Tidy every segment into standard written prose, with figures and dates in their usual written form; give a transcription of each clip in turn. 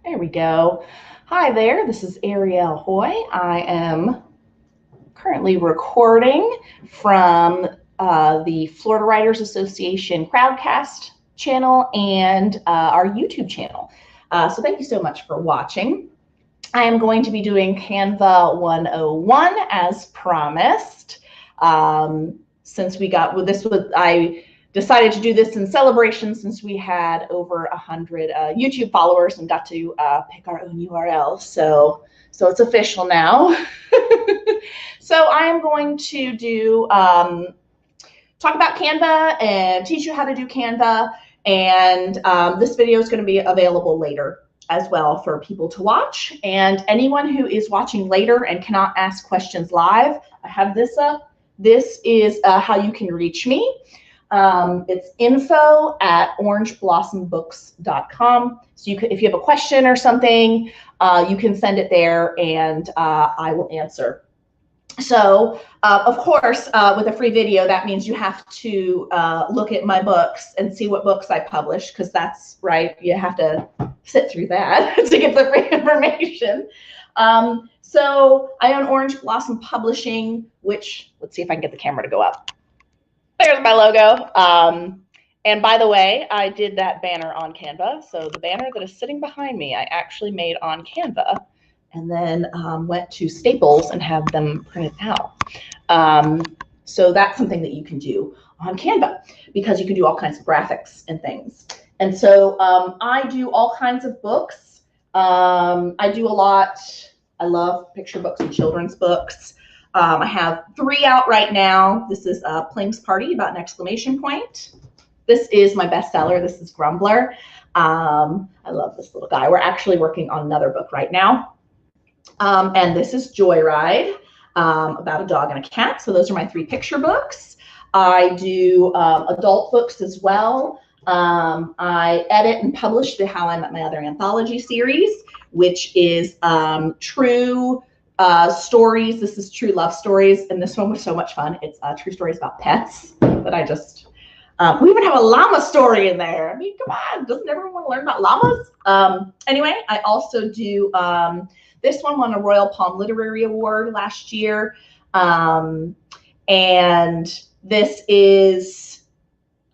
There we go. Hi there, this is Ariel Hoy. I am currently recording from the Florida Writers Association Crowdcast channel and our YouTube channel. So thank you so much for watching. I am going to be doing Canva 101 as promised. Since we got with this, I decided to do this in celebration since we had over 100 YouTube followers and got to pick our own URL. So it's official now. So I am going to do talk about Canva and teach you how to do Canva. And this video is going to be available later as well for people to watch. And anyone who is watching later and cannot ask questions live, I have this up. This is how you can reach me. It's info@orangeblossomBooks.com. So you could, if you have a question or something, you can send it there and I will answer. So, of course, with a free video, that means you have to look at my books and see what books I publish, because that's right. You have to sit through that to get the free information. So I own Orange Blossom Publishing, which, let's see if I can get the camera to go up. There's my logo. And by the way, I did that banner on Canva. So the banner that is sitting behind me, I actually made on Canva and then went to Staples and have them printed out. So that's something that you can do on Canva because you can do all kinds of graphics and things. And so I do all kinds of books. I do a lot. I love picture books and children's books. I have 3 out right now. This is Pling's Party, about an exclamation point. This is my bestseller. This is Grumbler. I love this little guy. We're actually working on another book right now. And this is Joyride, about a dog and a cat. So those are my 3 picture books. I do adult books as well. I edit and publish the How I Met My Other anthology series, which is true stories. This is true love stories, and this one was so much fun. It's true stories about pets that I just we even have a llama story in there. I mean, come on, doesn't everyone want to learn about llamas? Anyway, I also do this one won a Royal Palm Literary Award last year, and this is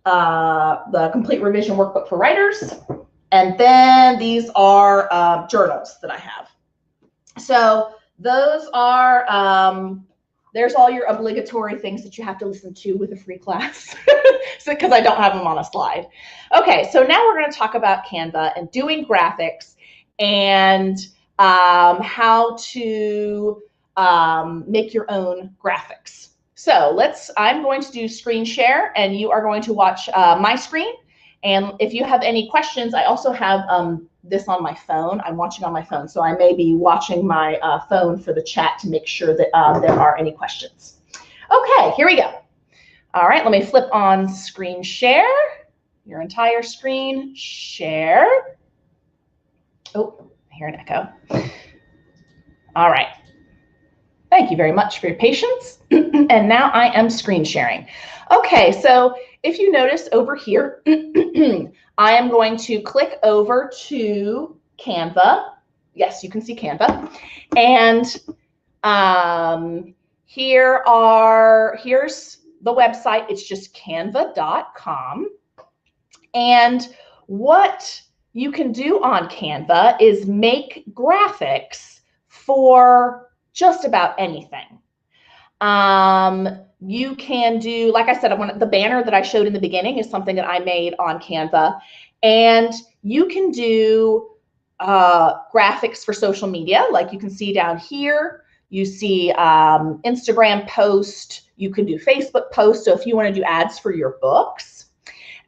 the Complete Revision Workbook for Writers. And then these are journals that I have. So those are, there's all your obligatory things that you have to listen to with a free class, because I don't have them on a slide. Okay, so now we're going to talk about Canva and doing graphics and how to make your own graphics. So I'm going to do screen share, and you are going to watch my screen. And if you have any questions, I also have this on my phone. I'm watching on my phone, so I may be watching my phone for the chat to make sure that there are any questions. Okay, here we go. All right, let me flip on screen share. Your entire screen share. Oh, I hear an echo. All right. Thank you very much for your patience. And now I am screen sharing. Okay, so if you notice over here, I am going to click over to Canva. Yes, you can see Canva. And here's the website. It's just canva.com. And what you can do on Canva is make graphics for just about anything. You can do, like I said, the banner that I showed in the beginning is something that I made on Canva. And you can do graphics for social media, like you can see down here. You see Instagram post. You can do Facebook posts. So if you want to do ads for your books.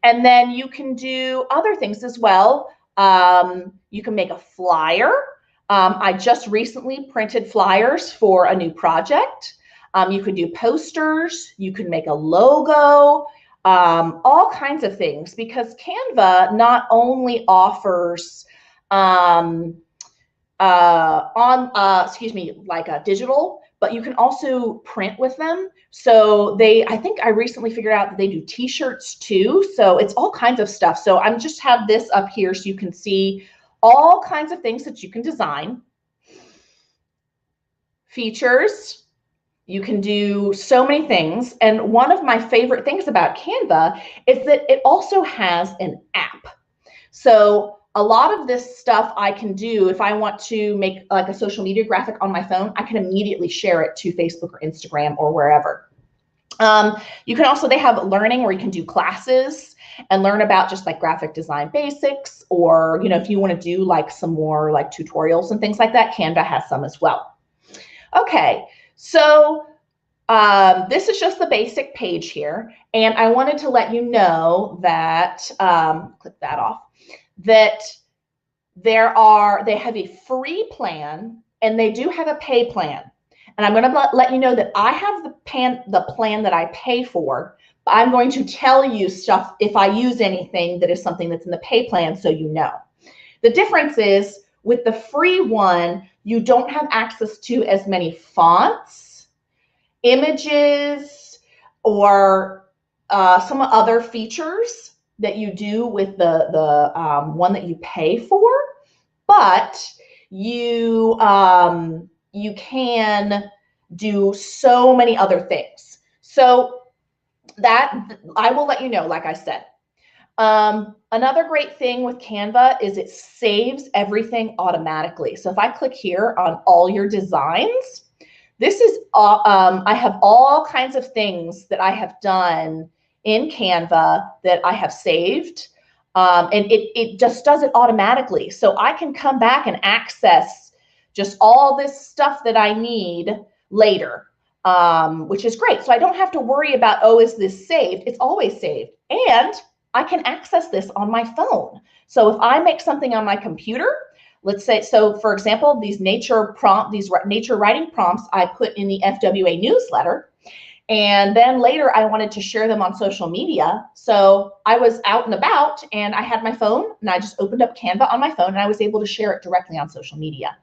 And then you can do other things as well. You can make a flyer. I just recently printed flyers for a new project. You could do posters. You can make a logo, all kinds of things, because Canva not only offers digital, but you can also print with them. So I think I recently figured out that they do t-shirts too. So it's all kinds of stuff. So I'm just have this up here so you can see all kinds of things that you can design. Features, you can do so many things. And one of my favorite things about Canva is that it also has an app. So a lot of this stuff I can do if I want to make like a social media graphic on my phone, I can immediately share it to Facebook or Instagram or wherever. You can also, they have learning where you can do classes and learn about just like graphic design basics, or, you know, if you want to do like some more like tutorials and things like that, Canva has some as well. Okay, so this is just the basic page here. And I wanted to let you know that, click that off, that they have a free plan and they do have a pay plan. And I'm going to let you know that I have the plan that I pay for, but I'm going to tell you stuff if I use anything that is something that's in the pay plan, so you know. The difference is with the free one, you don't have access to as many fonts, images, or some other features that you do with the one that you pay for, but you can do so many other things. So that I will let you know, like I said. Another great thing with Canva is it saves everything automatically. So if I click here on all your designs, this is, I have all kinds of things that I have done in Canva that I have saved. And it just does it automatically. So I can come back and access just all this stuff that I need later, which is great. So I don't have to worry about, oh, is this saved? It's always saved. And I can access this on my phone. So if I make something on my computer, let's say, so for example, these nature writing prompts I put in the FWA newsletter. And then later I wanted to share them on social media. So I was out and about and I had my phone and I just opened up Canva on my phone and I was able to share it directly on social media.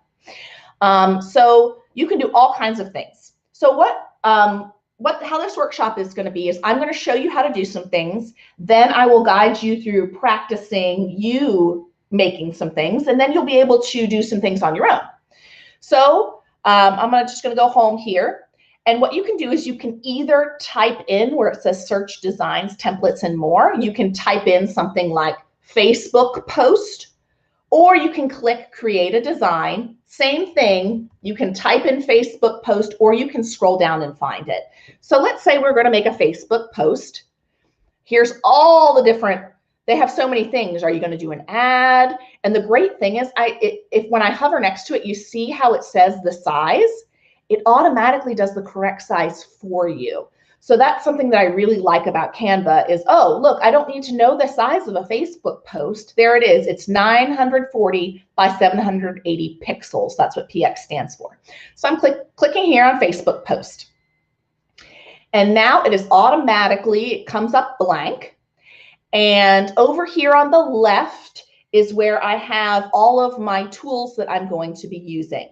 So you can do all kinds of things. So how this workshop is going to be is I'm going to show you how to do some things. Then I will guide you through practicing you making some things, and then you'll be able to do some things on your own. So I'm just going to go home here. And what you can do is you can either type in where it says search designs, templates, and more. You can type in something like Facebook post, or you can click create a design. Same thing. You can type in Facebook post, or you can scroll down and find it. So let's say we're going to make a Facebook post. Here's all the different, they have so many things. Are you going to do an ad? And the great thing is when I hover next to it, you see how it says the size. It automatically does the correct size for you. So that's something that I really like about Canva is, oh, look, I don't need to know the size of a Facebook post. There it is. It's 940 by 780 pixels. That's what PX stands for. So I'm clicking here on Facebook post. And now it is automatically, it comes up blank. And over here on the left is where I have all of my tools that I'm going to be using.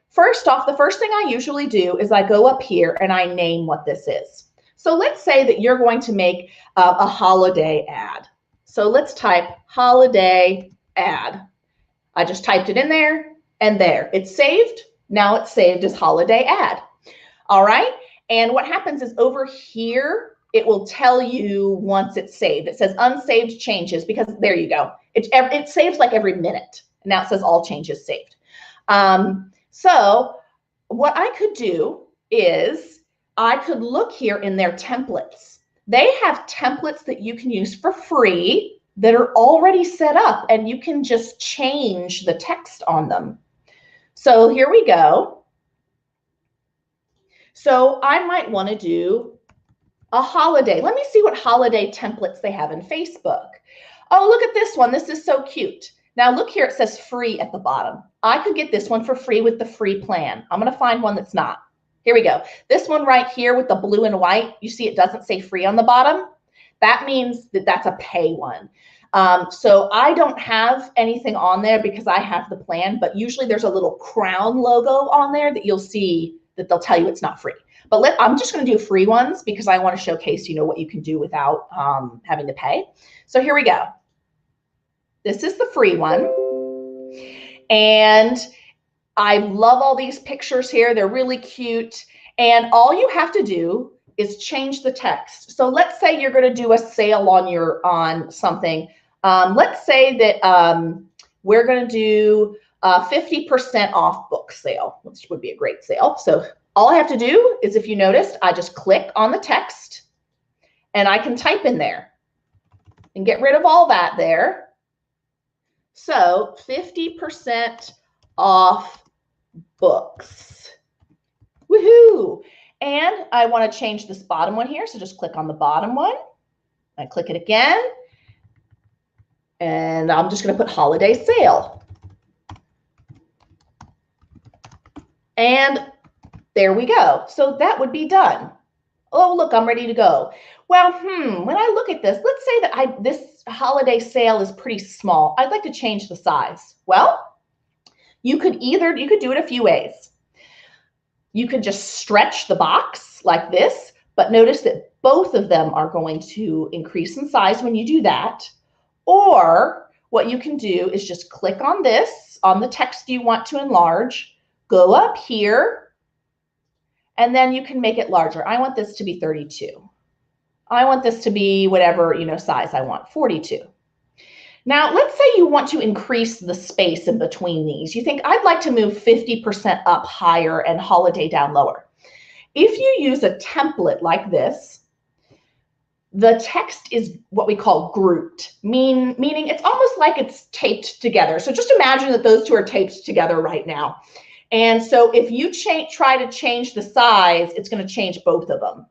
First off, the first thing I usually do is I go up here and I name what this is. So let's say that you're going to make a holiday ad. So let's type holiday ad. I just typed it in there and there. It's saved. Now it's saved as holiday ad. All right. And what happens is over here, it will tell you once it's saved. It says unsaved changes because there you go. It saves like every minute. Now it says all changes saved. So what I could do is I could look here in their templates. They have templates that you can use for free that are already set up, and you can just change the text on them. So here we go. So I might want to do a holiday. Let me see what holiday templates they have in Facebook. Oh, look at this one. This is so cute. Now look here, it says free at the bottom. I could get this one for free with the free plan. I'm going to find one that's not. Here we go. This one right here with the blue and white, you see it doesn't say free on the bottom. That means that that's a pay one. So I don't have anything on there because I have the plan, but usually there's a little crown logo on there that you'll see that they'll tell you it's not free. But I'm just going to do free ones because I want to showcase, what you can do without having to pay. So here we go. This is the free one. And I love all these pictures here. They're really cute. And all you have to do is change the text. So let's say you're going to do a sale on something. Let's say that we're going to do a 50% off book sale, which would be a great sale. So all I have to do is, if you noticed, I just click on the text and I can type in there and get rid of all that there. So 50% off books. Woohoo! And I want to change this bottom one here. So just click on the bottom one. I click it again. And I'm just going to put holiday sale. And there we go. So that would be done. Oh, look, I'm ready to go. Well, when I look at this, let's say that this holiday sale is pretty small. I'd like to change the size. Well, you could do it a few ways. You could just stretch the box like this, but notice that both of them are going to increase in size when you do that. Or what you can do is just click on this, on the text you want to enlarge, go up here, and then you can make it larger. I want this to be 32. I want this to be whatever, size I want, 42. Now, let's say you want to increase the space in between these. You think, I'd like to move 50% up higher and holiday down lower. If you use a template like this, the text is what we call grouped, meaning it's almost like it's taped together. So just imagine that those two are taped together right now. And so if you try to change the size, it's going to change both of them.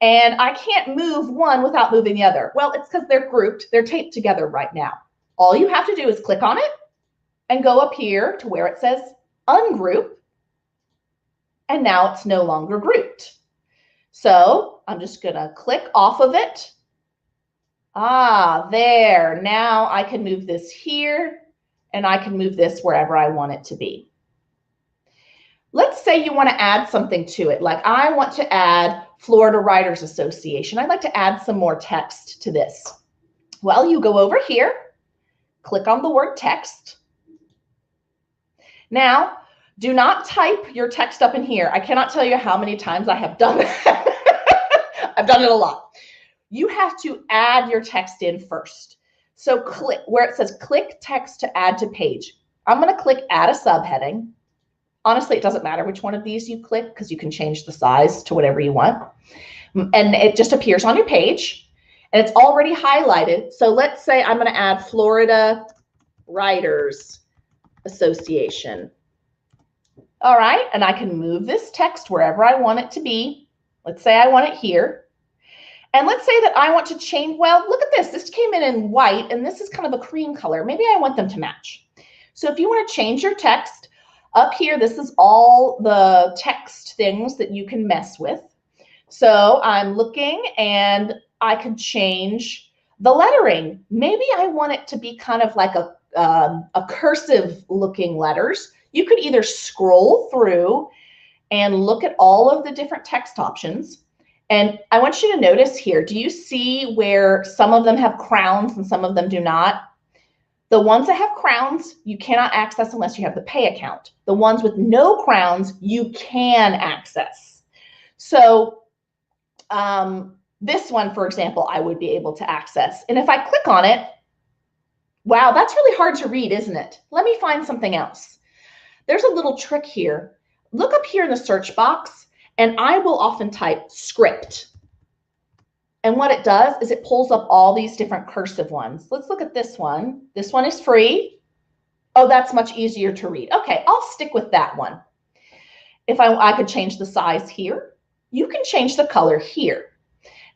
And I can't move one without moving the other. Well, it's because they're grouped. They're taped together right now. All you have to do is click on it and go up here to where it says ungroup. And now it's no longer grouped. So I'm just going to click off of it. There. Now I can move this here and I can move this wherever I want it to be. Let's say you want to add something to it. Like I want to add Florida Writers Association. I'd like to add some more text to this. Well, you go over here, click on the word text. Now, do not type your text up in here. I cannot tell you how many times I have done that. I've done it a lot. You have to add your text in first. So click where it says click text to add to page. I'm going to click add a subheading. Honestly, it doesn't matter which one of these you click because you can change the size to whatever you want. And it just appears on your page and it's already highlighted. So let's say I'm going to add Florida Writers Association. All right, and I can move this text wherever I want it to be. Let's say I want it here. And let's say that I want to change, well, look at this. This came in white and this is kind of a cream color. Maybe I want them to match. So if you want to change your text, up here, this is all the text things that you can mess with. So I'm looking and I could change the lettering. Maybe I want it to be kind of like a cursive looking letters. You could either scroll through and look at all of the different text options. And I want you to notice here, do you see where some of them have crowns and some of them do not? The ones that have crowns, you cannot access unless you have the pay account. The ones with no crowns, you can access. So this one, for example, I would be able to access. And if I click on it, wow, that's really hard to read, isn't it? Let me find something else. There's a little trick here. Look up here in the search box, and I will often type script. And what it does is it pulls up all these different cursive ones. Let's look at this one. This one is free. Oh, that's much easier to read. Okay, I'll stick with that one. If I could change the size here, you can change the color here.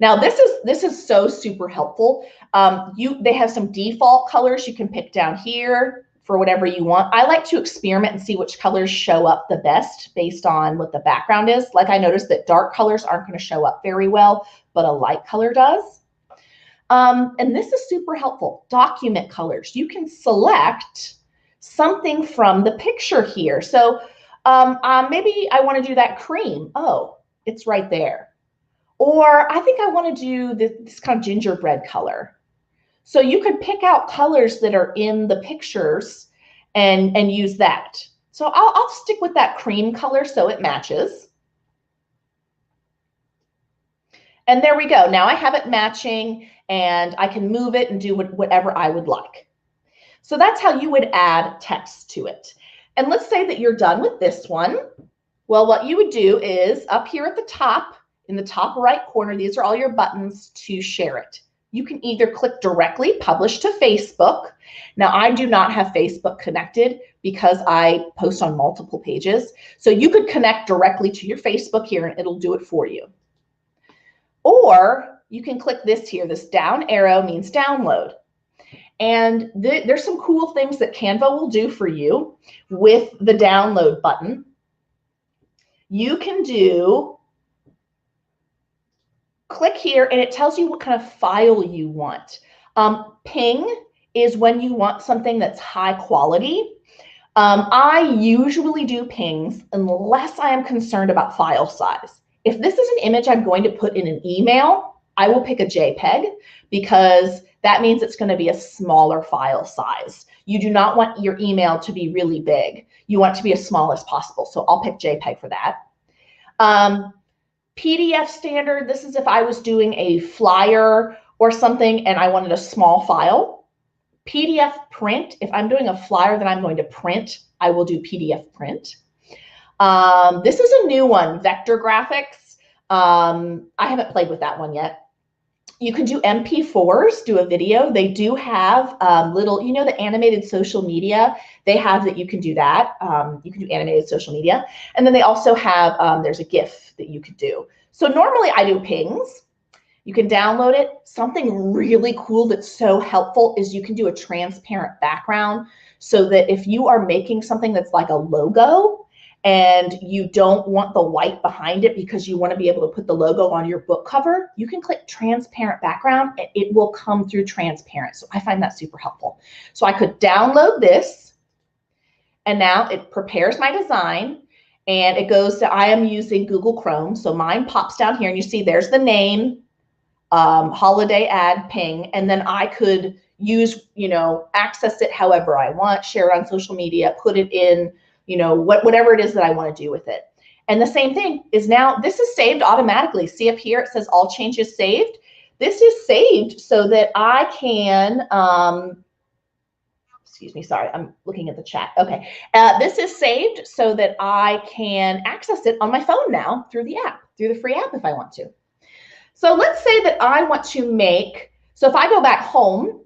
Now this is so super helpful. They have some default colors you can pick down here for whatever you want. I like to experiment and see which colors show up the best based on what the background is. Like I noticed that dark colors aren't going to show up very well, but a light color does. And this is super helpful. Document colors. You can select something from the picture here. So maybe I want to do that cream. Oh, it's right there. Or I think I want to do this kind of gingerbread color. So you could pick out colors that are in the pictures and use that. So I'll stick with that cream color so it matches. And there we go. Now I have it matching and I can move it and do whatever I would like. So that's how you would add text to it. And let's say that you're done with this one. Well, what you would do is up here at the top, in the top right corner, these are all your buttons to share it. You can either click directly publish to Facebook. Now I do not have Facebook connected because I post on multiple pages. So you could connect directly to your Facebook here and it'll do it for you. Or you can click this here. This down arrow means download. And there's some cool things that Canva will do for you with the download button. You can click here and it tells you what kind of file you want. Ping is when you want something that's high quality. I usually do pings unless I am concerned about file size. If this is an image I'm going to put in an email, I will pick a JPEG because that means it's going to be a smaller file size. You do not want your email to be really big. You want it to be as small as possible. So I'll pick JPEG for that. PDF standard, this is if I was doing a flyer or something and I wanted a small file. PDF print, if I'm doing a flyer that I'm going to print, I will do PDF print. This is a new one, vector graphics. I haven't played with that one yet. You can do MP4s, do a video. They do have little, you know, the animated social media. They have that you can do that. You can do animated social media. And then they also have, there's a GIF that you could do. So normally I do pings. You can download it. Something really cool that's so helpful is you can do a transparent background so that if you are making something that's like a logo, and you don't want the white behind it because you want to be able to put the logo on your book cover, you can click transparent background and it will come through transparent. So I find that super helpful. So I could download this and now it prepares my design and it goes to, I am using Google Chrome. So mine pops down here and you see there's the name, holiday ad ping, and then I could use, you know, access it however I want, share it on social media, put it in, you know, whatever it is that I want to do with it. And the same thing is now, this is saved automatically. See up here, it says all changes saved. This is saved so that I can, excuse me, sorry, I'm looking at the chat. Okay, this is saved so that I can access it on my phone now through the app, through the free app if I want to. So let's say that I want to make, so if I go back home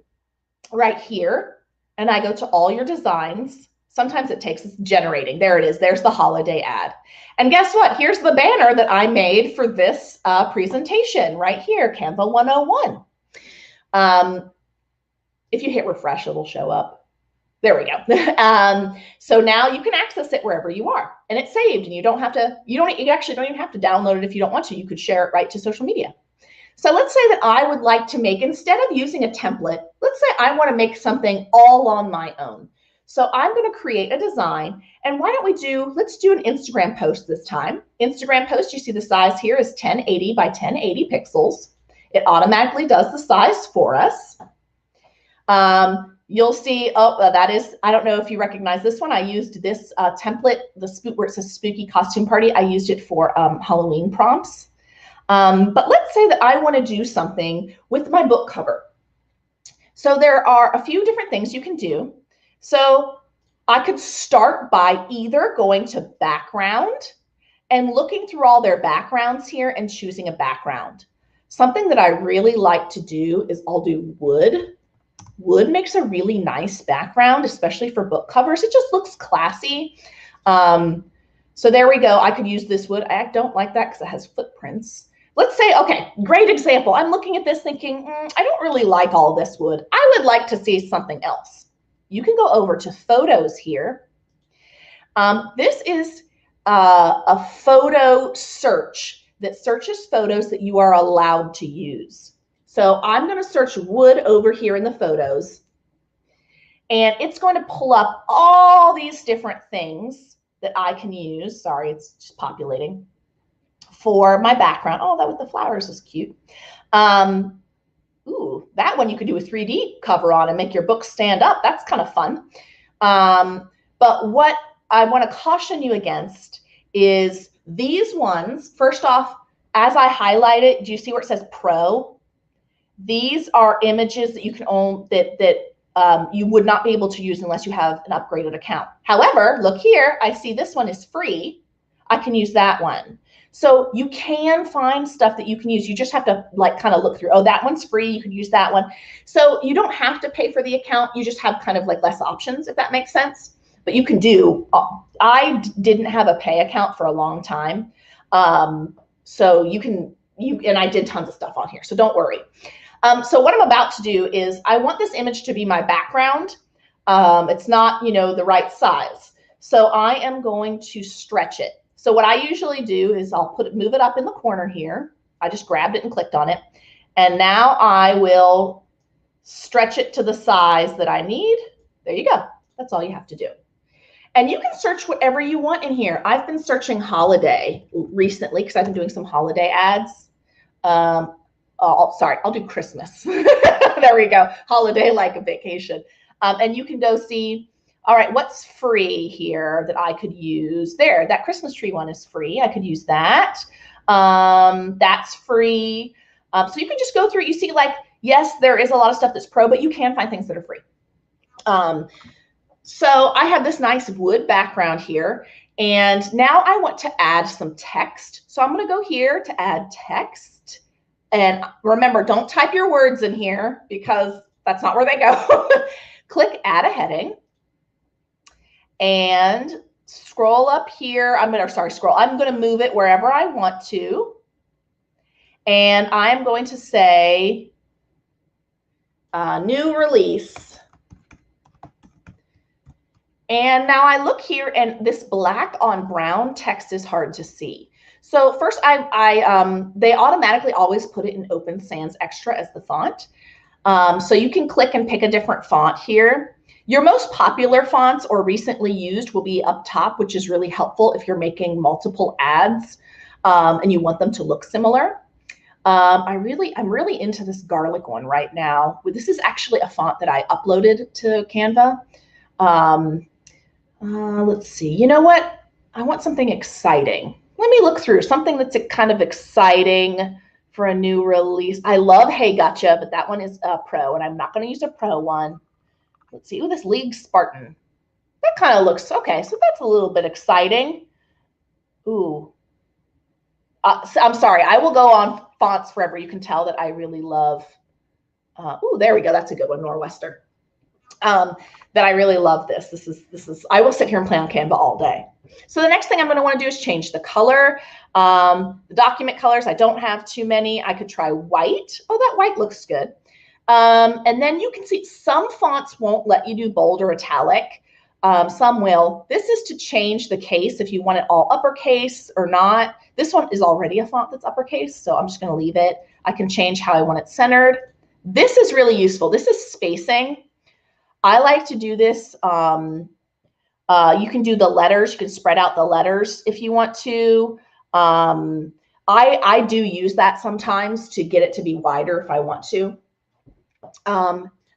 right here and I go to all your designs, sometimes it takes generating. There it is. There's the holiday ad. And guess what? Here's the banner that I made for this presentation right here, Canva 101. If you hit refresh, it'll show up. There we go. So now you can access it wherever you are and it's saved and you don't have to, you actually don't even have to download it if you don't want to. You could share it right to social media. So let's say that I would like to make, instead of using a template, let's say I want to make something all on my own. So I'm going to create a design and why don't we do, let's do an Instagram post this time. Instagram post, you see the size here is 1080 by 1080 pixels. It automatically does the size for us. You'll see, that is, I don't know if you recognize this one. I used this template, where it says spooky costume party. I used it for Halloween prompts. But let's say that I want to do something with my book cover. So there are a few different things you can do. So I could start by either going to background and looking through all their backgrounds here and choosing a background. Something that I really like to do is I'll do wood. Wood makes a really nice background, especially for book covers. It just looks classy. So there we go. I could use this wood. I don't like that because it has footprints. Let's say, okay, great example. I'm looking at this thinking, I don't really like all this wood. I would like to see something else. You can go over to photos here. This is a photo search that searches photos that you are allowed to use. So I'm going to search wood over here in the photos, and it's going to pull up all these different things that I can use. Sorry, it's just populating for my background. Oh, that with the flowers is cute. Ooh, that one you could do a 3D cover on and make your book stand up. That's kind of fun. But what I want to caution you against is these ones. First off, as I highlight it, do you see where it says Pro? These are images that you can own that you would not be able to use unless you have an upgraded account. However, look here, I see this one is free. I can use that one. So you can find stuff that you can use. You just have to like kind of look through, oh, that one's free, you could use that one. So you don't have to pay for the account. You just have kind of like less options, if that makes sense. But you can do, I didn't have a pay account for a long time. So and I did tons of stuff on here, so don't worry. So what I'm about to do is I want this image to be my background. It's not, the right size. So I am going to stretch it. So what I usually do is I'll move it up in the corner here. I just grabbed it and clicked on it. And now I will stretch it to the size that I need. There you go. That's all you have to do. And you can search whatever you want in here. I've been searching holiday recently because I've been doing some holiday ads. Sorry, I'll do Christmas. There we go. Holiday like a vacation. And you can go see, all right, what's free here that I could use? There, that Christmas tree one is free. I could use that. That's free. So you can just go through, you see like, yes, there is a lot of stuff that's pro, but you can find things that are free. So I have this nice wood background here, and now I want to add some text. So I'm going to go here to add text. And remember, don't type your words in here because that's not where they go. Click add a heading and scroll up here. I'm going to move it wherever I want to. And I'm going to say new release. And now I look here and this black on brown text is hard to see. So first they automatically always put it in Open Sans Extra as the font. So you can click and pick a different font here. Your most popular fonts or recently used will be up top, which is really helpful if you're making multiple ads and you want them to look similar. I'm really into this garlic one right now. This is actually a font that I uploaded to Canva. Let's see. You know what? I want something exciting. Let me look through something that's kind of exciting for a new release. I love Hey Gotcha, but that one is a pro, and I'm not going to use a pro one. Let's see. Ooh, this League Spartan. That kind of looks okay. So that's a little bit exciting. Ooh. I'm sorry. I will go on fonts forever. You can tell that I really love. Ooh, there we go. That's a good one. Nor'wester. That I really love this. This is. I will sit here and play on Canva all day. So the next thing I'm going to want to do is change the color. The document colors, I don't have too many. I could try white. Oh, that white looks good. And then you can see some fonts won't let you do bold or italic. Some will. This is to change the case if you want it all uppercase or not. This one is already a font that's uppercase, so I'm just going to leave it. I can change how I want it centered. This is really useful. This is spacing. I like to do this. You can do the letters. You can spread out the letters if you want to. I do use that sometimes to get it to be wider if I want to.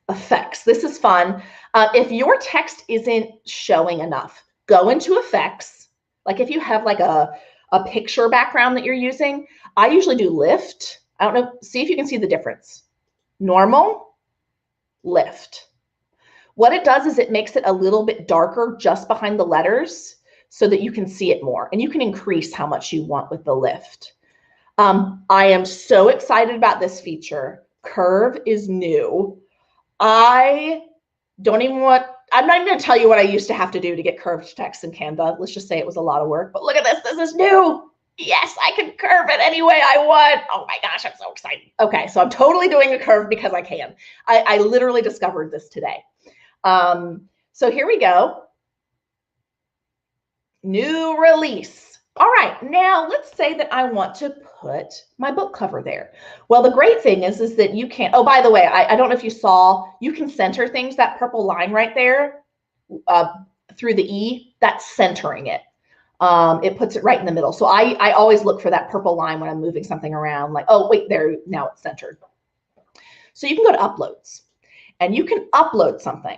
Effects. This is fun. If your text isn't showing enough, go into effects. Like if you have like a picture background that you're using, I usually do lift. I don't know. See if you can see the difference. Normal, lift. What it does is it makes it a little bit darker just behind the letters so that you can see it more, and you can increase how much you want with the lift. I am so excited about this feature. Curve is new. I'm not even going to tell you what I used to have to do to get curved text in Canva. Let's just say it was a lot of work, but look at this. This is new. Yes, I can curve it any way I want. Oh my gosh, I'm so excited. Okay, so I'm totally doing a curve because I can. I literally discovered this today. So here we go. New release. All right, now let's say that I want to put my book cover there. Well, the great thing is that you can, oh, by the way, I don't know if you saw, you can center things, that purple line right there through the E, that's centering it. It puts it right in the middle. So I always look for that purple line when I'm moving something around, like, oh, wait, there, now it's centered. So you can go to uploads and you can upload something.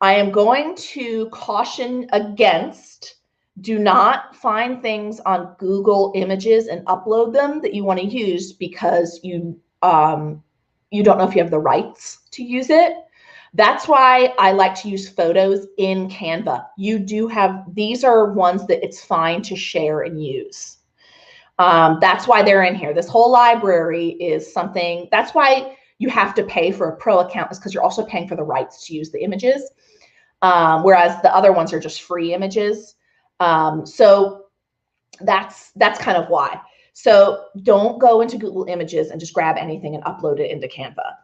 I am going to caution against, do not find things on Google Images and upload them that you want to use because you don't know if you have the rights to use it. That's why I like to use photos in Canva. You do have, these are ones that it's fine to share and use. That's why they're in here. This whole library is something, that's why you have to pay for a pro account, is because you're also paying for the rights to use the images. Whereas the other ones are just free images. So that's kind of why. So don't go into Google Images and just grab anything and upload it into Canva.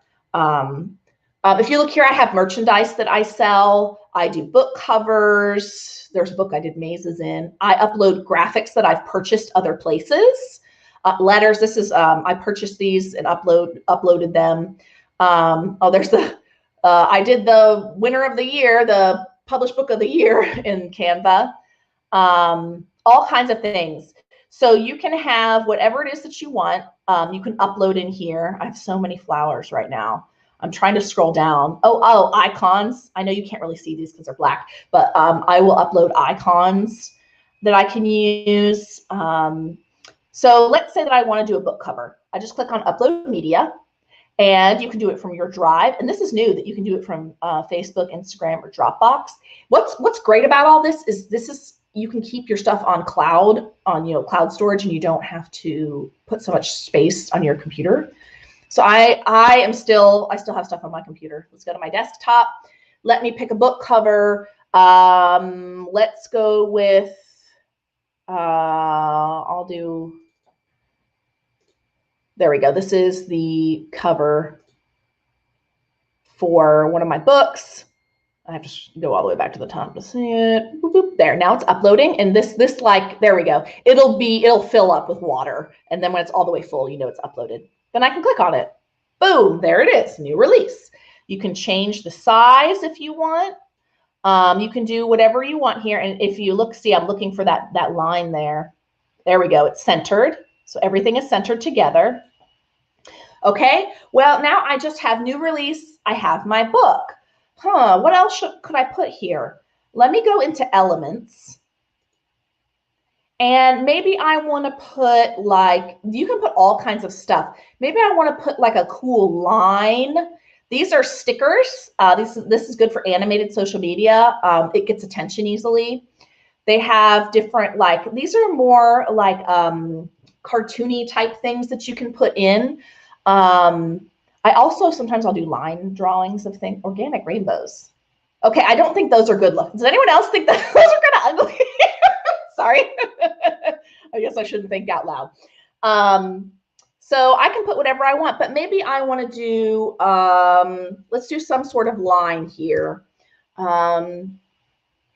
If you look here, I have merchandise that I sell. I do book covers. There's a book I did mazes in. I upload graphics that I've purchased other places. Letters, this is, I purchased these and uploaded them. Oh, there's the, I did the winner of the year, the published book of the year in Canva. All kinds of things. So you can have whatever it is that you want. You can upload in here. I have so many flowers right now. I'm trying to scroll down. Oh, icons. I know you can't really see these because they're black, but I will upload icons that I can use. So let's say that I want to do a book cover. I just click on Upload Media, and you can do it from your Drive. And this is new, that you can do it from Facebook, Instagram, or Dropbox. What's great about all this is you can keep your stuff on cloud, on cloud storage, and you don't have to put so much space on your computer. So I still have stuff on my computer. Let's go to my desktop. Let me pick a book cover. Let's go with, I'll do, there we go. This is the cover for one of my books. I have to go all the way back to the top to see it. Boop, boop. There, now it's uploading, and this like, there we go. It'll fill up with water, and then when it's all the way full, you know it's uploaded. Then I can click on it. Boom, there it is, new release. You can change the size if you want. You can do whatever you want here. And if you look, see, I'm looking for that line there. There we go, it's centered. So everything is centered together. Okay, well, now I just have new release. I have my book. What else could I put here? Let me go into elements. And maybe I want to put, like, you can put all kinds of stuff. Maybe I want to put like a cool line. These are stickers. This is good for animated social media. It gets attention easily. They have different, like, these are more like cartoony type things that you can put in. I also, sometimes I'll do line drawings of things. Organic rainbows. Okay, I don't think those are good looking. Does anyone else think that those are kind of ugly? Sorry. I guess I shouldn't think out loud. So I can put whatever I want, but maybe I want to do, let's do some sort of line here. Something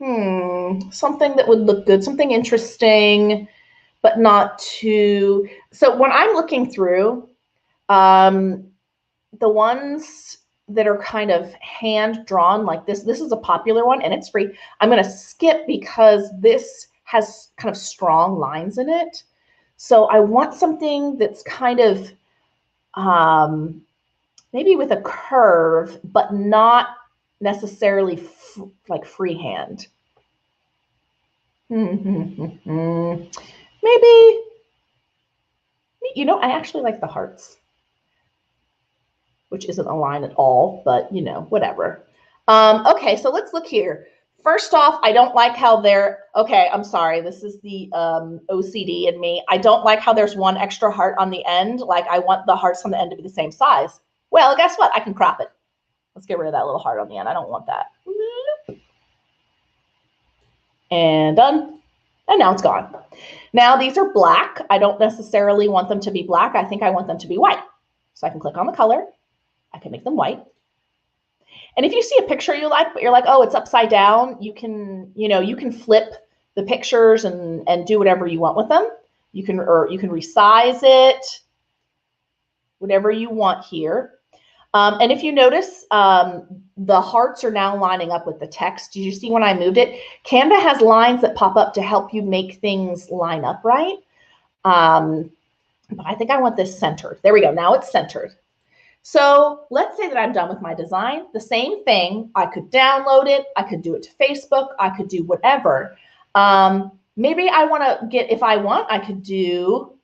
that would look good, something interesting, but not too. So when I'm looking through, the ones that are kind of hand drawn like this is a popular one and it's free. I'm going to skip because this has kind of strong lines in it. So I want something that's kind of maybe with a curve, but not necessarily like freehand. Maybe, you know, I actually like the hearts, which isn't a line at all, but you know, whatever. Okay, so let's look here. First off, I don't like how they're, okay, I'm sorry. This is the OCD in me. I don't like how there's one extra heart on the end. Like I want the hearts on the end to be the same size. Well, guess what? I can crop it. Let's get rid of that little heart on the end. I don't want that. And done. And now it's gone. Now these are black. I don't necessarily want them to be black. I think I want them to be white. So I can click on the color. I can make them white. And if you see a picture you like, but you're like, oh, it's upside down, you can, you know, you can flip the pictures and do whatever you want with them. You can, or you can resize it, whatever you want here. And if you notice, the hearts are now lining up with the text. Did you see when I moved it? Canva has lines that pop up to help you make things line up right. But I think I want this centered. There we go. Now it's centered. So let's say that I'm done with my design. The same thing, I could download it. I could do it to Facebook. I could do whatever. Maybe I want to get, if I want, I could do,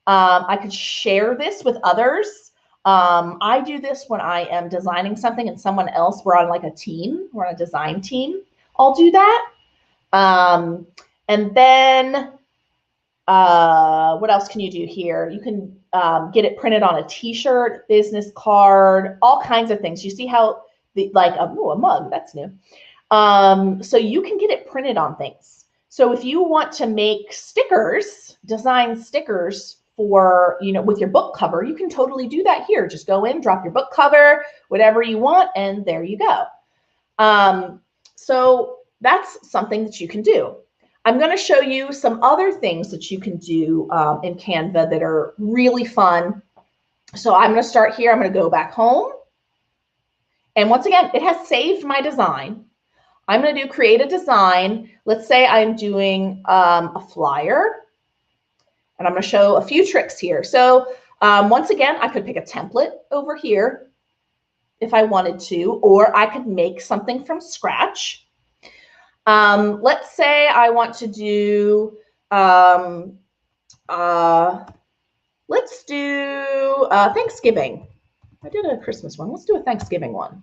I could share this with others. I do this when I am designing something and someone else, we're on like a team, we're on a design team. I'll do that. And then what else can you do here? You can get it printed on a t-shirt, business card, all kinds of things. You see how like a mug, that's new. So you can get it printed on things. So if you want to make stickers, design stickers for, you know, with your book cover, you can totally do that here. Just go in, drop your book cover, whatever you want, and there you go. So that's something that you can do. I'm going to show you some other things that you can do in Canva that are really fun. So I'm going to start here. I'm going to go back home. And once again, it has saved my design. I'm going to do create a design. Let's say I'm doing a flyer. And I'm going to show a few tricks here. So once again, I could pick a template over here if I wanted to, or I could make something from scratch. Let's say I want to do, let's do Thanksgiving. I did a Christmas one. Let's do a Thanksgiving one.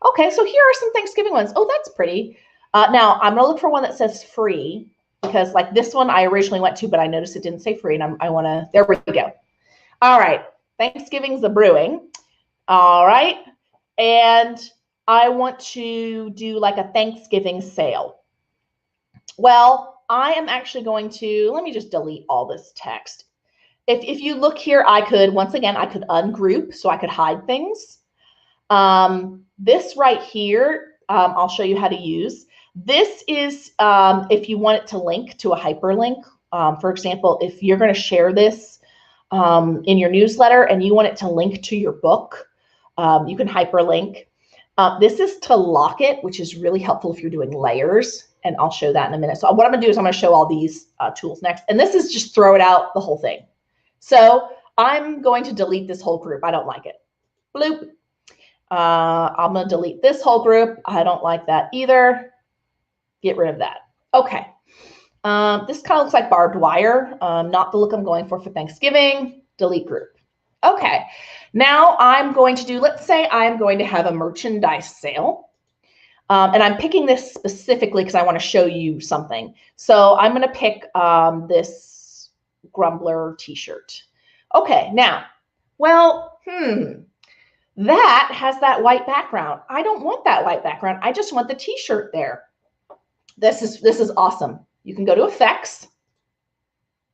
Okay, so here are some Thanksgiving ones. Oh, that's pretty. Now I'm gonna look for one that says free, because like this one I originally went to, but I noticed it didn't say free, and I wanna, there we go. All right, Thanksgiving's a brewing. All right, and I want to do like a Thanksgiving sale. Well, I am actually going to, let me just delete all this text. If you look here, I could, once again, I could ungroup, so I could hide things. This right here, I'll show you how to use. This is if you want it to link to a hyperlink. For example, if you're going to share this in your newsletter and you want it to link to your book, you can hyperlink. This is to lock it, which is really helpful if you're doing layers, and I'll show that in a minute. So what I'm gonna do is I'm gonna show all these tools next, and this is just throw it out, the whole thing. So I'm going to delete this whole group. I don't like it. Bloop. I'm gonna delete this whole group. I don't like that either. Get rid of that. Okay. This kind of looks like barbed wire, not the look I'm going for Thanksgiving. Delete group. Okay. Now I'm going to do, let's say I'm going to have a merchandise sale. And I'm picking this specifically because I want to show you something. So I'm going to pick this Grumbler t-shirt. Okay, now, well, that has that white background. I don't want that white background. I just want the t-shirt there. This is awesome. You can go to effects.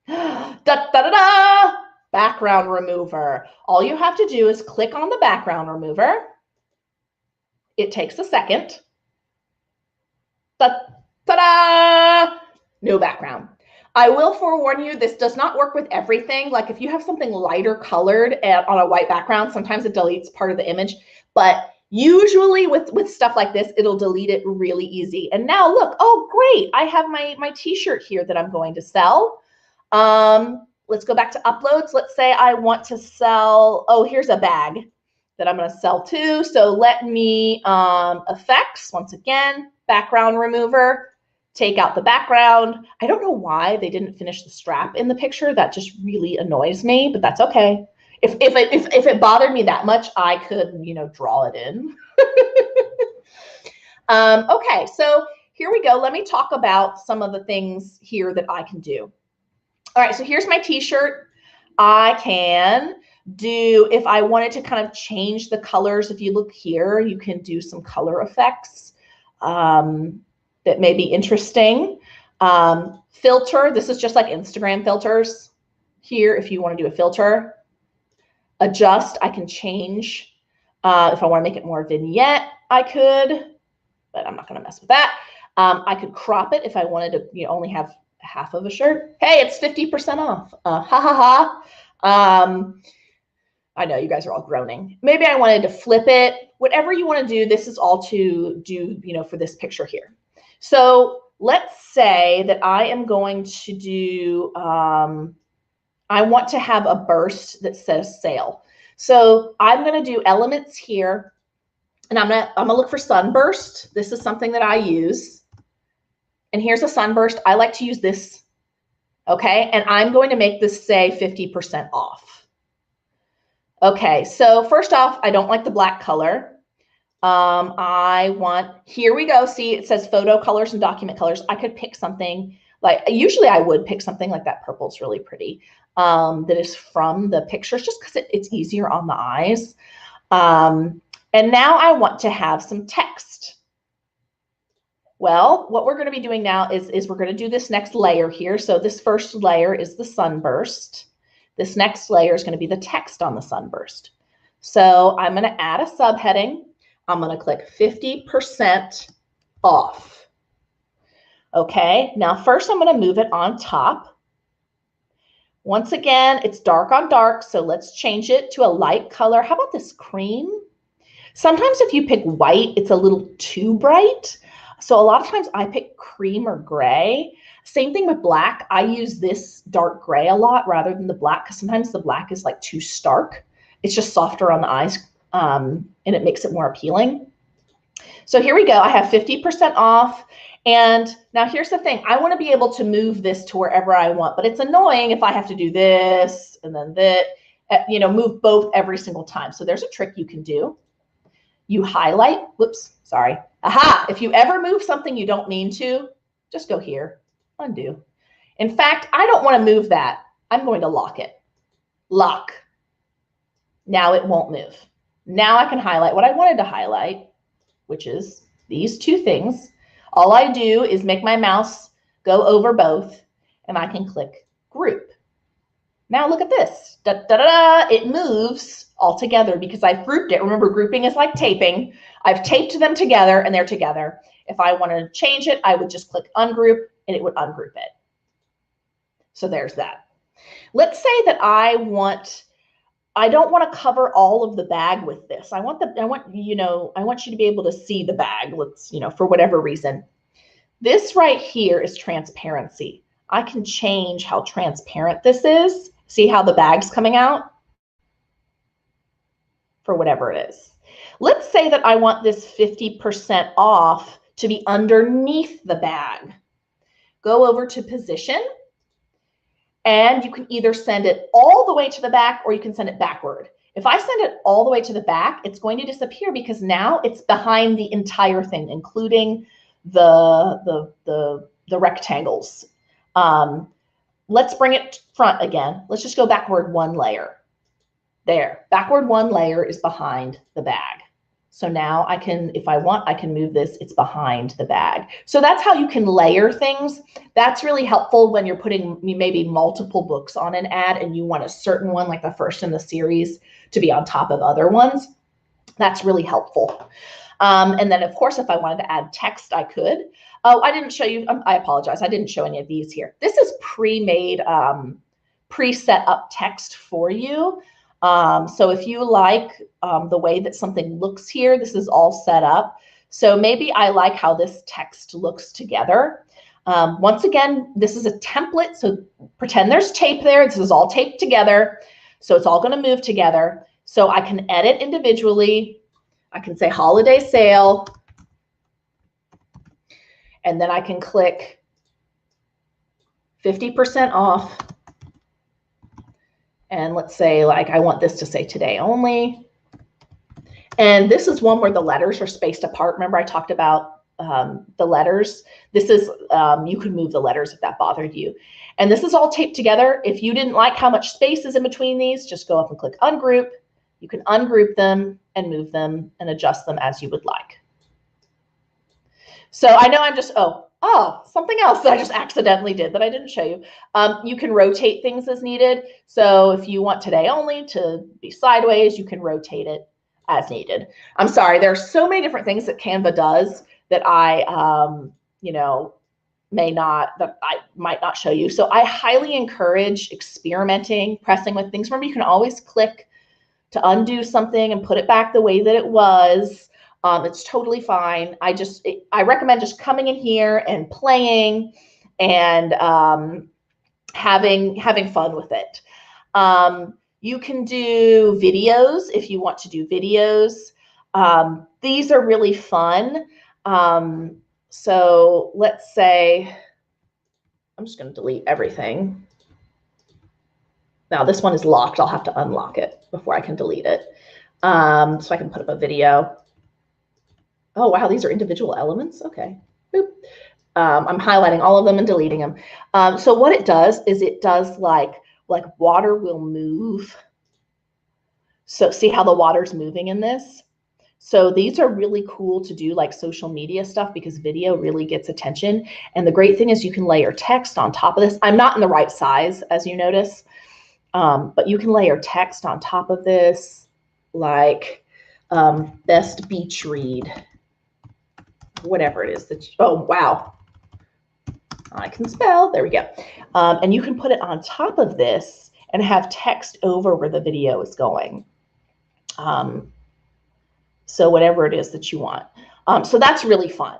Da, da, da, da. Background remover. All you have to do is click on the background remover. It takes a second. Ta-da! No background. I will forewarn you, this does not work with everything. Like if you have something lighter colored on a white background, sometimes it deletes part of the image. But usually with stuff like this, it'll delete it really easy. And now look, oh great, I have my t-shirt here that I'm going to sell. Let's go back to uploads. Let's say I want to sell, oh, here's a bag that I'm going to sell too. So let me, effects, once again, background remover, take out the background. I don't know why they didn't finish the strap in the picture. That just really annoys me, but that's okay. If it bothered me that much, I could, you know, draw it in. Okay, so here we go. Let me talk about some of the things here that I can do. All right, so here's my t-shirt. I can do, if I wanted to kind of change the colors, if you look here, you can do some color effects that may be interesting. Filter, this is just like Instagram filters here if you want to do a filter. Adjust, I can change. If I want to make it more vignette, I could, but I'm not going to mess with that. I could crop it if I wanted to, you know, only have half of a shirt. Hey, it's 50% off. Ha ha ha. I know you guys are all groaning. Maybe I wanted to flip it. Whatever you want to do, this is all to do, you know, for this picture here. So let's say that I am going to do, I want to have a burst that says sale. So I'm going to do elements here, and I'm gonna look for sunburst. This is something that I use. And here's a sunburst. I like to use this. Okay, and I'm going to make this say 50% off. Okay, so first off, I don't like the black color. I want, here we go. See, it says photo colors and document colors. I could pick something like, usually I would pick something like that. Purple's really pretty. That is from the pictures, just because it's easier on the eyes. And now I want to have some text. Well, what we're going to be doing now is we're going to do this next layer here. So this first layer is the sunburst. This next layer is going to be the text on the sunburst. So I'm going to add a subheading. I'm going to click 50% off. Okay, now first I'm going to move it on top. Once again, it's dark on dark, so let's change it to a light color. How about this cream? Sometimes if you pick white, it's a little too bright. So a lot of times I pick cream or gray. Same thing with black. I use this dark gray a lot rather than the black, because sometimes the black is like too stark. It's just softer on the eyes, and it makes it more appealing. So here we go. I have 50% off. And now here's the thing. I want to be able to move this to wherever I want, but it's annoying if I have to do this and then that, you know, move both every single time. So there's a trick you can do. You highlight, whoops, sorry. Aha, if you ever move something you don't mean to, just go here, undo. In fact, I don't want to move that. I'm going to lock it. Lock. Now it won't move. Now I can highlight what I wanted to highlight, which is these two things. All I do is make my mouse go over both, and I can click group. Now look at this. Da, da, da, da. It moves all together because I've grouped it. Remember, grouping is like taping. I've taped them together and they're together. If I want to change it, I would just click ungroup and it would ungroup it. So there's that. Let's say that I don't want to cover all of the bag with this. I want you to be able to see the bag. For whatever reason. This right here is transparency. I can change how transparent this is. See how the bag's coming out? For whatever it is. Let's say that I want this 50% off to be underneath the bag. Go over to position, and you can either send it all the way to the back or you can send it backward. If I send it all the way to the back, it's going to disappear because now it's behind the entire thing, including the rectangles. Let's bring it front again. Let's just go backward one layer. There, backward one layer is behind the bag. So now I can, if I want, I can move this, it's behind the bag. So that's how you can layer things. That's really helpful when you're putting maybe multiple books on an ad and you want a certain one, like the first in the series, to be on top of other ones. That's really helpful. And then of course, if I wanted to add text, I could. Oh, I didn't show you, I apologize. I didn't show any of these here. This is pre-made, pre-set up text for you. So if you like the way that something looks here, this is all set up. So maybe I like how this text looks together. Once again, this is a template. So pretend there's tape there. This is all taped together. So it's all going to move together. So I can edit individually. I can say holiday sale. And then I can click 50% off. And let's say, like, I want this to say today only. And this is one where the letters are spaced apart. Remember I talked about the letters? This is, you can move the letters if that bothered you. And this is all taped together. If you didn't like how much space is in between these, just go up and click ungroup. You can ungroup them and move them and adjust them as you would like. So I know I'm just, something else that I just accidentally did that I didn't show you. You can rotate things as needed. So if you want today only to be sideways, you can rotate it as needed. I'm sorry, there are so many different things that Canva does that I, might not show you. So I highly encourage experimenting, pressing with things. Remember, you can always click to undo something and put it back the way that it was. It's totally fine. I recommend just coming in here and playing and having fun with it. You can do videos if you want to do videos. These are really fun. So let's say, I'm just going to delete everything. Now this one is locked. I'll have to unlock it before I can delete it. So I can put up a video. Oh, wow, these are individual elements. Okay. Boop. I'm highlighting all of them and deleting them. So what it does is it does like water will move. So see how the water's moving in this? So these are really cool to do like social media stuff because video really gets attention. And the great thing is you can layer text on top of this. I'm not in the right size, as you notice, but you can layer text on top of this, like best beach read, whatever it is that you, oh, wow. I can spell, there we go. And you can put it on top of this and have text over where the video is going. So whatever it is that you want. So that's really fun.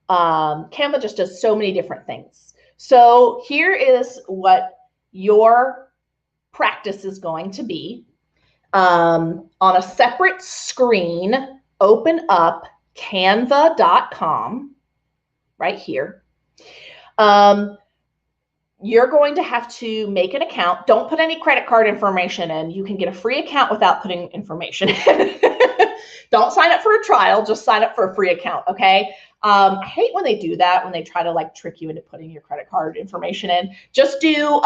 Canva just does so many different things. So here is what your practice is going to be. On a separate screen, open up canva.com right here. You're going to have to make an account. Don't put any credit card information in. You can get a free account without putting information in. Don't sign up for a trial, just sign up for a free account, okay? I hate when they do that, when they try to like trick you into putting your credit card information in. Just do, you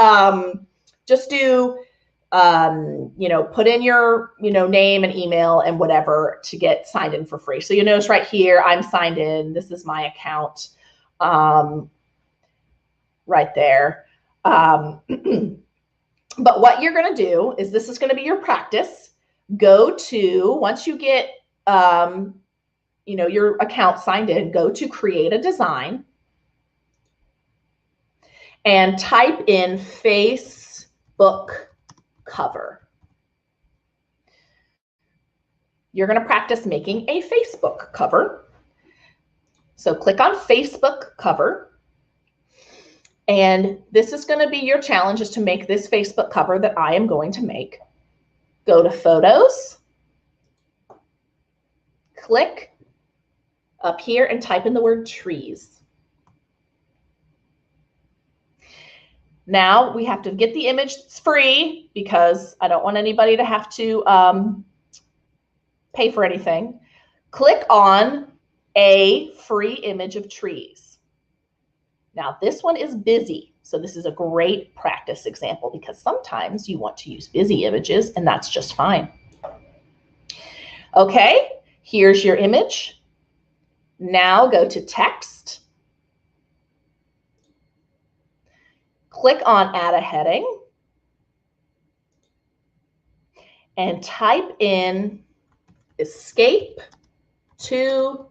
know, put in your, you know, name and email and whatever to get signed in for free. So you notice right here, I'm signed in. This is my account right there. But what you're going to do is this is going to be your practice. Go to, once you get, you know, your account signed in, go to create a design and type in Facebook cover. You're going to practice making a Facebook cover. So click on Facebook cover. And this is going to be your challenge, is to make this Facebook cover that I am going to make. Go to Photos, click up here and type in the word trees. Now we have to get the image that's free because I don't want anybody to have to pay for anything. Click on a free image of trees. Now this one is busy, so this is a great practice example because sometimes you want to use busy images and that's just fine. Okay, here's your image. Now go to text. Click on add a heading and type in escape to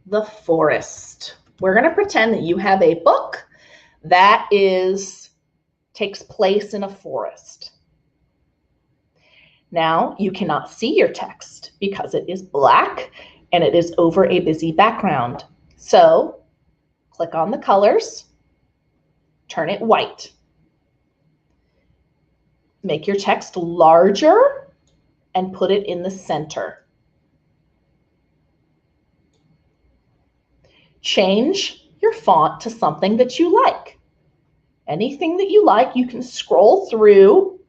the forest. We're going to pretend that you have a book that takes place in a forest. Now you cannot see your text because it is black and it is over a busy background. So click on the colors, turn it white. Make your text larger and put it in the center. Change your font to something that you like. Anything that you like, you can scroll through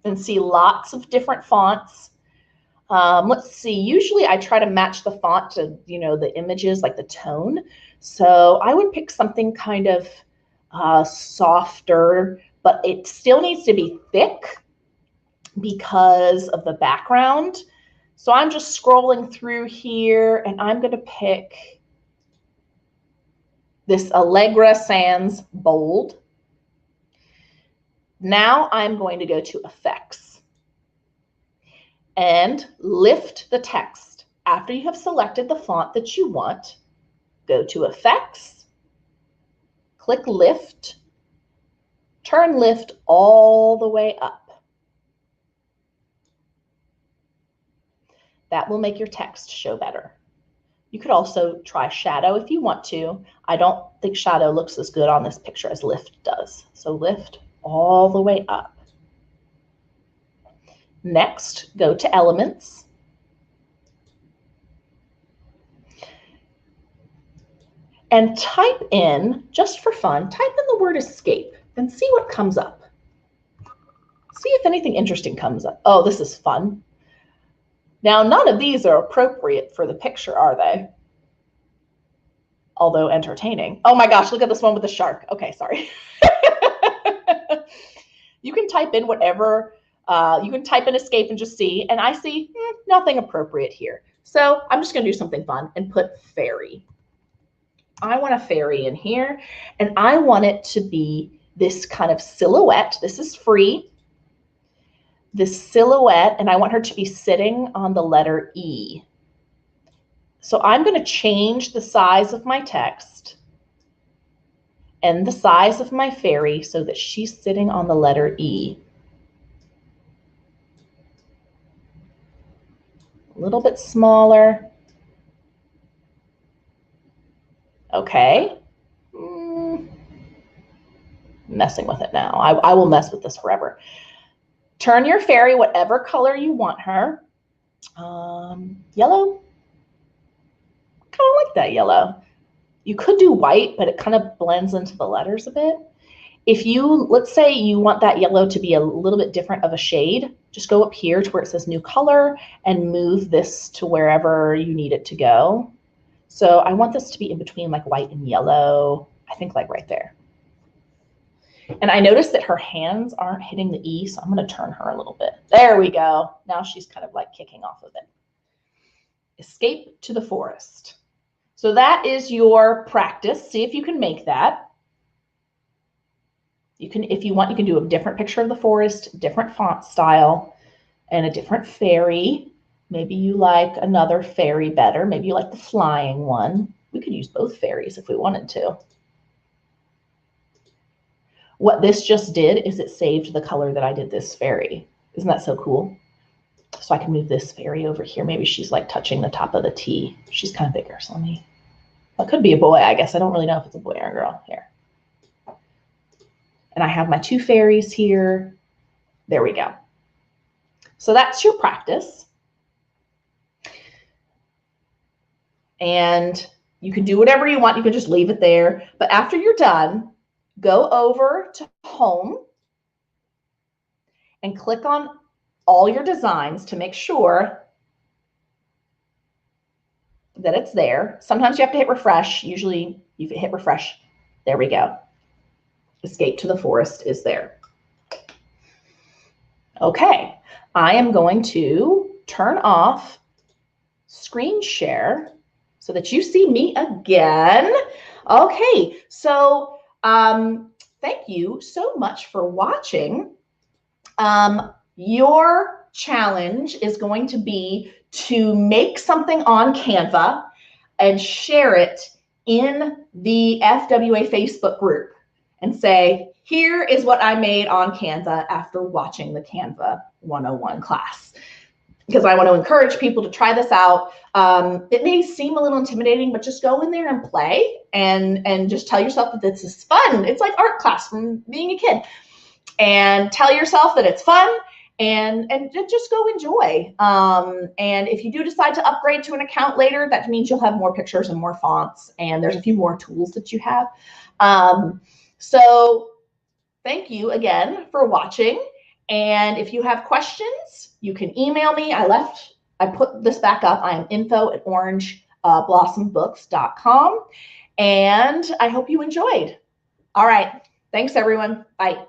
and see lots of different fonts. Let's see, usually I try to match the font to, you know, the images, like the tone. So I would pick something kind of softer, but it still needs to be thick because of the background. So I'm just scrolling through here and I'm going to pick this Allegra Sans Bold. Now I'm going to go to Effects and lift the text. After you have selected the font that you want, go to Effects, click Lift, turn Lift all the way up. That will make your text show better. You could also try shadow if you want to. I don't think shadow looks as good on this picture as lift does. So lift all the way up. Next, go to Elements. And type in, just for fun, type in the word escape and see what comes up. See if anything interesting comes up. Oh, this is fun. Now, none of these are appropriate for the picture, are they? Although entertaining. Oh my gosh, look at this one with the shark. Okay, sorry. You can type in whatever, you can type in escape and just see, and I see nothing appropriate here. So I'm just gonna do something fun and put fairy. I want a fairy in here, and I want it to be this kind of silhouette. This is free. This silhouette, and I want her to be sitting on the letter E. So I'm going to change the size of my text and the size of my fairy so that she's sitting on the letter E. A little bit smaller. Okay. Messing with it now. I will mess with this forever. Turn your fairy whatever color you want her. Yellow. Kind of like that yellow. You could do white, but it kind of blends into the letters a bit. If you, let's say you want that yellow to be a little bit different of a shade, just go up here to where it says new color and move this to wherever you need it to go. So I want this to be in between like white and yellow, I think like right there. And I noticed that her hands aren't hitting the E, so I'm going to turn her a little bit. There we go. Now she's kind of like kicking off of it. Escape to the forest. So that is your practice. See if you can make that. You can, if you want, you can do a different picture of the forest, different font style, and a different fairy. Maybe you like another fairy better. Maybe you like the flying one. We could use both fairies if we wanted to. What this just did is it saved the color that I did this fairy. Isn't that so cool? So I can move this fairy over here. Maybe she's like touching the top of the T. She's kind of bigger, so let me, that could be a boy, I guess. I don't really know if it's a boy or a girl here. And I have my two fairies here. There we go. So that's your practice. And you can do whatever you want. You can just leave it there. But after you're done, go over to Home and click on all your designs to make sure that it's there. Sometimes you have to hit refresh. Usually you hit refresh. There we go. Escape to the Forest is there. Okay, I am going to turn off screen share so that you see me again. Okay, so thank you so much for watching. Your challenge is going to be to make something on Canva and share it in the FWA Facebook group and say, here is what I made on Canva after watching the Canva 101 class. Because I want to encourage people to try this out. It may seem a little intimidating, but just go in there and play and just tell yourself that this is fun. It's like art class from being a kid. And tell yourself that it's fun and just go enjoy. And if you do decide to upgrade to an account later, that means you'll have more pictures and more fonts, and there's a few more tools that you have. So thank you again for watching. And if you have questions, you can email me. I put this back up. I am info@orangeblossomBooks.com. And I hope you enjoyed. All right. Thanks, everyone. Bye.